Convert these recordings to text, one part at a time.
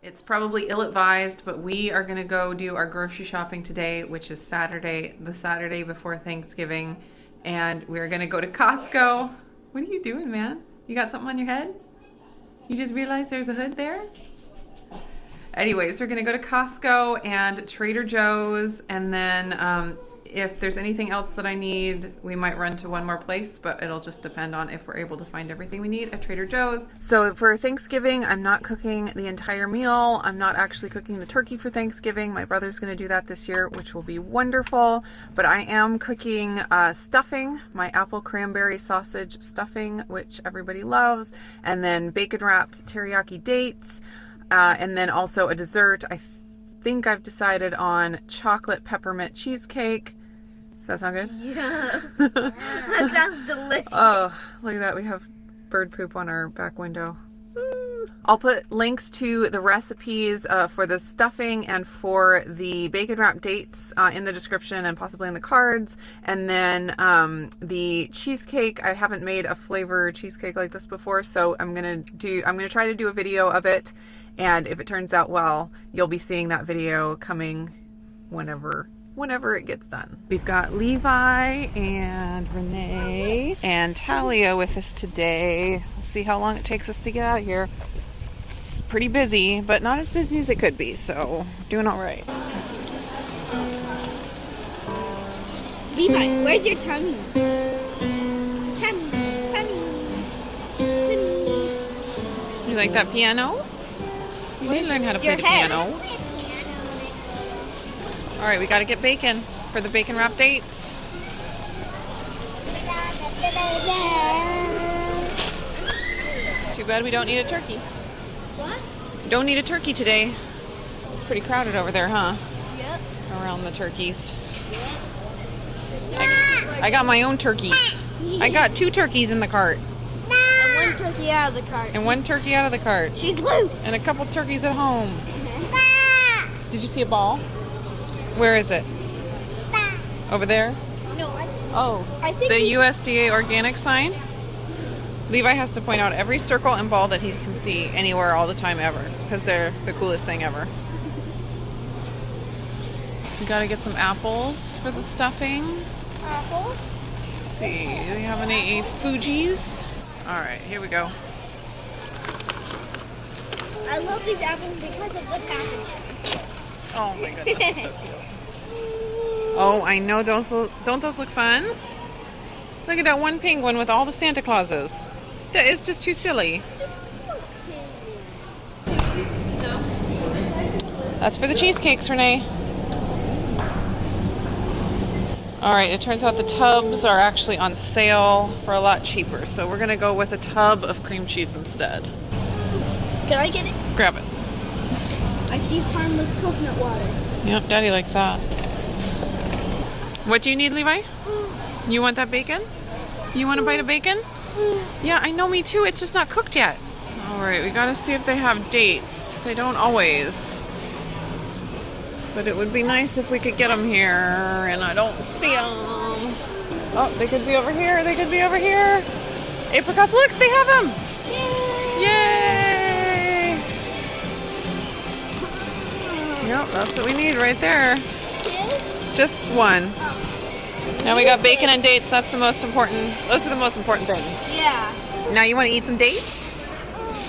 It's probably ill-advised, but we are going to go do our grocery shopping today, which is Saturday, the Saturday before Thanksgiving. And we're going to go to Costco. What are you doing, man? You got something on your head? You just realized there's a hood there? Anyways, we're going to go to Costco and Trader Joe's, and then if there's anything else that I need, we might run to one more place, but it'll just depend on if we're able to find everything we need at Trader Joe's. So for Thanksgiving, I'm not cooking the entire meal. I'm not actually cooking the turkey for Thanksgiving. My brother's going to do that this year, which will be wonderful. But I am cooking stuffing, my apple cranberry sausage stuffing, which everybody loves, and then bacon wrapped teriyaki dates, and then also a dessert. I think I've decided on chocolate peppermint cheesecake. Does that sound good? Yeah. That sounds delicious. Oh, look at that. We have bird poop on our back window. I'll put links to the recipes for the stuffing and for the bacon wrap dates in the description and possibly in the cards. And then the cheesecake, I haven't made a flavored cheesecake like this before, so I'm gonna try to do a video of it. And if it turns out well, you'll be seeing that video coming whenever it gets done. We've got Levi and Renee and Talia with us today. We'll see how long it takes us to get out of here. It's pretty busy, but not as busy as it could be, so doing all right. Levi, where's your tummy? Tummy. You like that piano? You need to learn how to play the piano. All right, we got to get bacon for the bacon wrap dates. Too bad we don't need a turkey. What? We don't need a turkey today. It's pretty crowded over there, huh? Yep. Around the turkeys. Yep. I got my own turkeys. I got 2 turkeys in the cart. And 1 turkey out of the cart. And 1 turkey out of the cart. She's loose. And a couple turkeys at home. Did you see a ball? Where is it? Over there? No, I think the USDA organic sign. Levi has to point out every circle and ball that he can see anywhere all the time ever, because they're the coolest thing ever. We gotta get some apples for the stuffing. Apples? Let's see, do we have any Fuji's? Alright, here we go. I love these apples because of the packaging. Oh my goodness, it's so cute. Oh, I know. Don't those look fun? Look at that one penguin with all the Santa Clauses. It's just too silly. That's for the cheesecakes, Renee. All right, it turns out the tubs are actually on sale for a lot cheaper, so we're going to go with a tub of cream cheese instead. Can I get it? Grab it. I see harmless coconut water. Yep, Daddy likes that. What do you need, Levi? You want that bacon? You want a bite of bacon? Yeah, I know, me too. It's just not cooked yet. All right, we gotta see if they have dates. They don't always. But it would be nice if we could get them here, and I don't see them. Oh, they could be over here. They could be over here. Apricots, look, they have them. Yay! Yep, that's what we need right there. Just 1. Now we got bacon and dates. That's the most important. Those are the most important things. Yeah. Now you want to eat some dates?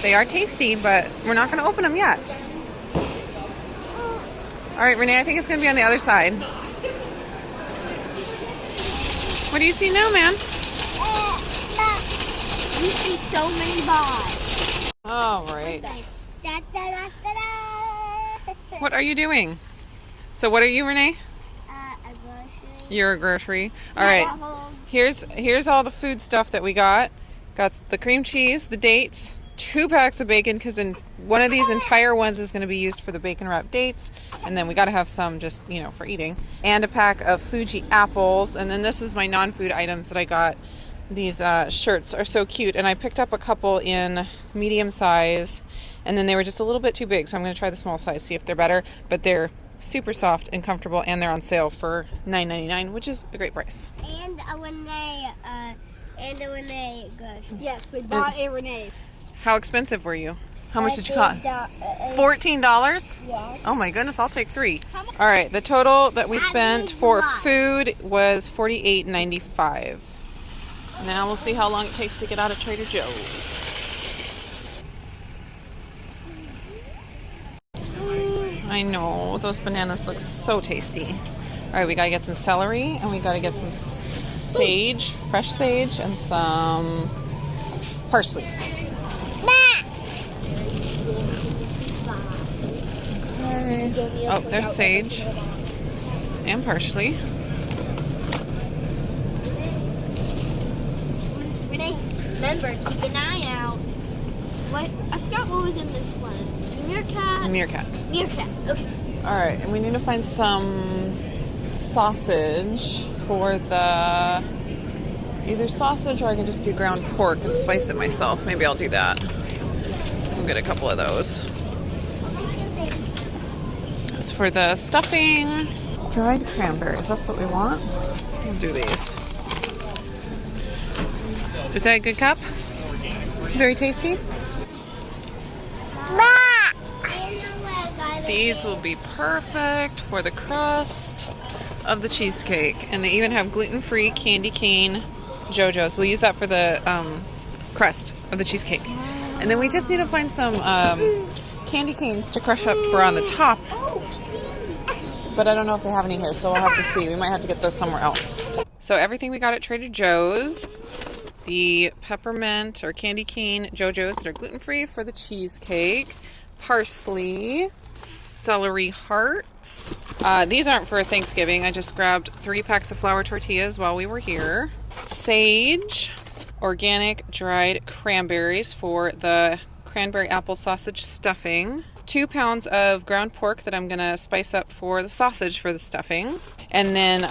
They are tasty, but we're not going to open them yet. All right, Renee, I think it's going to be on the other side. What do you see now, man? You see so many balls. All right. What are you doing? So what are you, Renee? You're a grocery. All right. Here's all the food stuff that we got. Got the cream cheese, the dates, 2 packs of bacon, because in one of these entire ones is going to be used for the bacon wrap dates, and then we got to have some just, for eating. And a pack of Fuji apples, and then this was my non-food items that I got. These shirts are so cute, and I picked up a couple in medium size, and then they were just a little bit too big, so I'm going to try the small size, see if they're better. But they're super soft and comfortable, and they're on sale for $9.99, which is a great price. And a Renee goes. Yes, we bought a Renee. How expensive were you? How much did you cost? $14? Yeah. Oh my goodness, I'll take 3. All right, the total that we spent for food was $48.95. Now we'll see how long it takes to get out of Trader Joe's. I know, those bananas look so tasty. All right, we gotta get some celery and we gotta get some sage, fresh sage, and some parsley. Okay. Oh, there's sage and parsley. Renee, remember, keep an eye out. What? I forgot what was in this one. Meerkat? Meerkat. Meerkat, okay. All right, and we need to find some sausage for the... Either sausage or I can just do ground pork and spice it myself. Maybe I'll do that. We'll get a couple of those. As for the stuffing, dried cranberries. That's what we want. We'll do these. Is that a good cup? Very tasty. These will be perfect for the crust of the cheesecake. And they even have gluten-free candy cane JoJo's. We'll use that for the crust of the cheesecake. And then we just need to find some candy canes to crush up for on the top. But I don't know if they have any here, so we'll have to see. We might have to get those somewhere else. So everything we got at Trader Joe's. The peppermint or candy cane JoJo's that are gluten-free for the cheesecake. Parsley. Celery hearts. These aren't for Thanksgiving. I just grabbed 3 packs of flour tortillas while we were here. Sage. Organic dried cranberries for the cranberry apple sausage stuffing. 2 pounds of ground pork that I'm going to spice up for the sausage for the stuffing. And then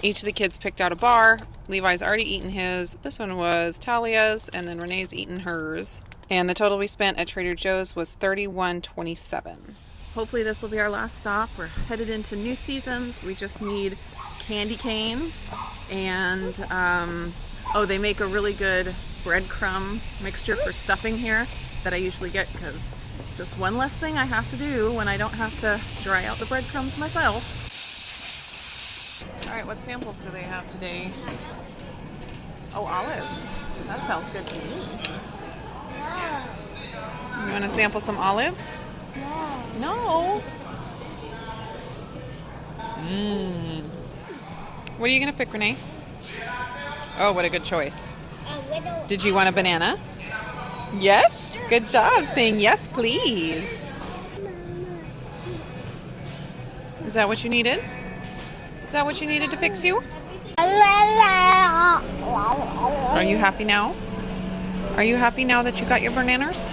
each of the kids picked out a bar. Levi's already eaten his. This one was Talia's, and then Renee's eaten hers. And the total we spent at Trader Joe's was $31.27. Hopefully this will be our last stop. We're headed into new seasons. We just need candy canes. And, they make a really good breadcrumb mixture for stuffing here that I usually get because it's just one less thing I have to do when I don't have to dry out the breadcrumbs myself. All right, what samples do they have today? Oh, olives. That sounds good to me. You want to sample some olives? No. What are you going to pick, Renee? Oh, what a good choice. Did you want a banana? Yes? Good job saying yes, please. Is that what you needed? Is that what you needed to fix you? Are you happy now? Are you happy now that you got your bananas?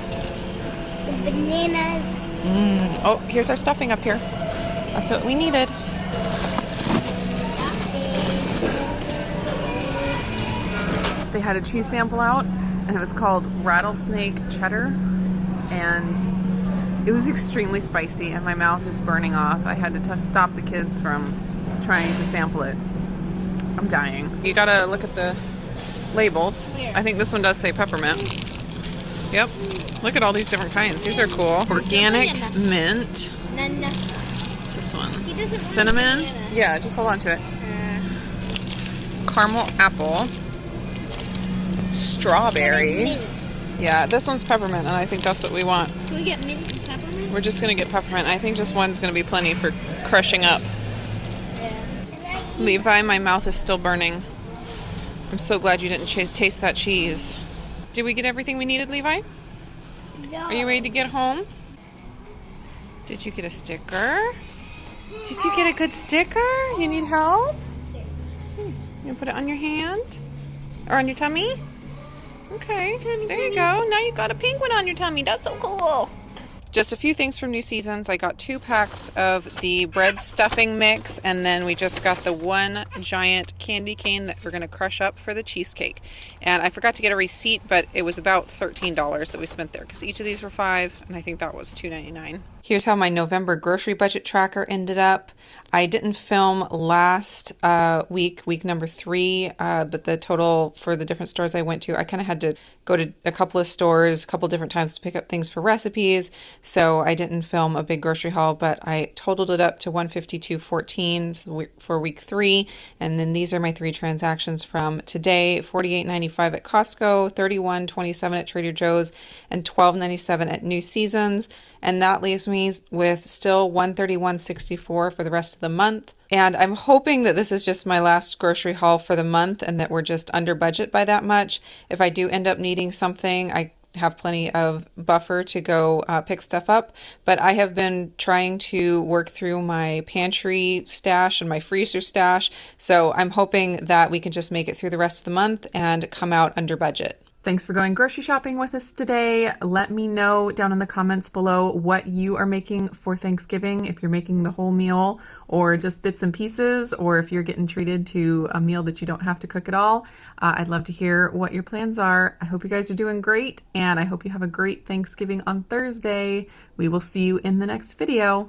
The bananas. Oh, here's our stuffing up here. That's what we needed. They had a cheese sample out, and it was called rattlesnake cheddar, and it was extremely spicy, and my mouth is burning off. I had to stop the kids from trying to sample it. I'm dying. You gotta look at the labels. I think this one does say peppermint. Yep. Look at all these different kinds. These are cool. Organic mint. What's this one? Cinnamon. Yeah, just hold on to it. Caramel apple. Strawberry. Yeah, this one's peppermint, and I think that's what we want. Can we get mint and peppermint? We're just going to get peppermint. I think just one's going to be plenty for crushing up. Yeah. Levi, my mouth is still burning. I'm so glad you didn't taste that cheese. Did we get everything we needed, Levi? No. Are you ready to get home? Did you get a sticker? Did you get a good sticker? You need help? You put it on your hand? Or on your tummy? Okay, there you go. Now you got a penguin on your tummy. That's so cool. Just a few things from New Seasons. I got 2 packs of the bread stuffing mix, and then we just got the 1 giant candy cane that we're going to crush up for the cheesecake. And I forgot to get a receipt, but it was about $13 that we spent there because each of these were $5, and I think that was $2.99. Here's how my November grocery budget tracker ended up. I didn't film last week number 3, but the total for the different stores I went to, I kind of had to go to a couple of stores, a couple different times to pick up things for recipes. So I didn't film a big grocery haul, but I totaled it up to $152.14 for week 3. And then these are my 3 transactions from today: $48.95 at Costco, $31.27 at Trader Joe's, and $12.97 at New Seasons. And that leaves me with still $131.64 for the rest of the month. And I'm hoping that this is just my last grocery haul for the month and that we're just under budget by that much. If I do end up needing something, I have plenty of buffer to go pick stuff up. But I have been trying to work through my pantry stash and my freezer stash. So I'm hoping that we can just make it through the rest of the month and come out under budget. Thanks for going grocery shopping with us today. Let me know down in the comments below what you are making for Thanksgiving, if you're making the whole meal or just bits and pieces, or if you're getting treated to a meal that you don't have to cook at all. I'd love to hear what your plans are. I hope you guys are doing great, and I hope you have a great Thanksgiving on Thursday. We will see you in the next video.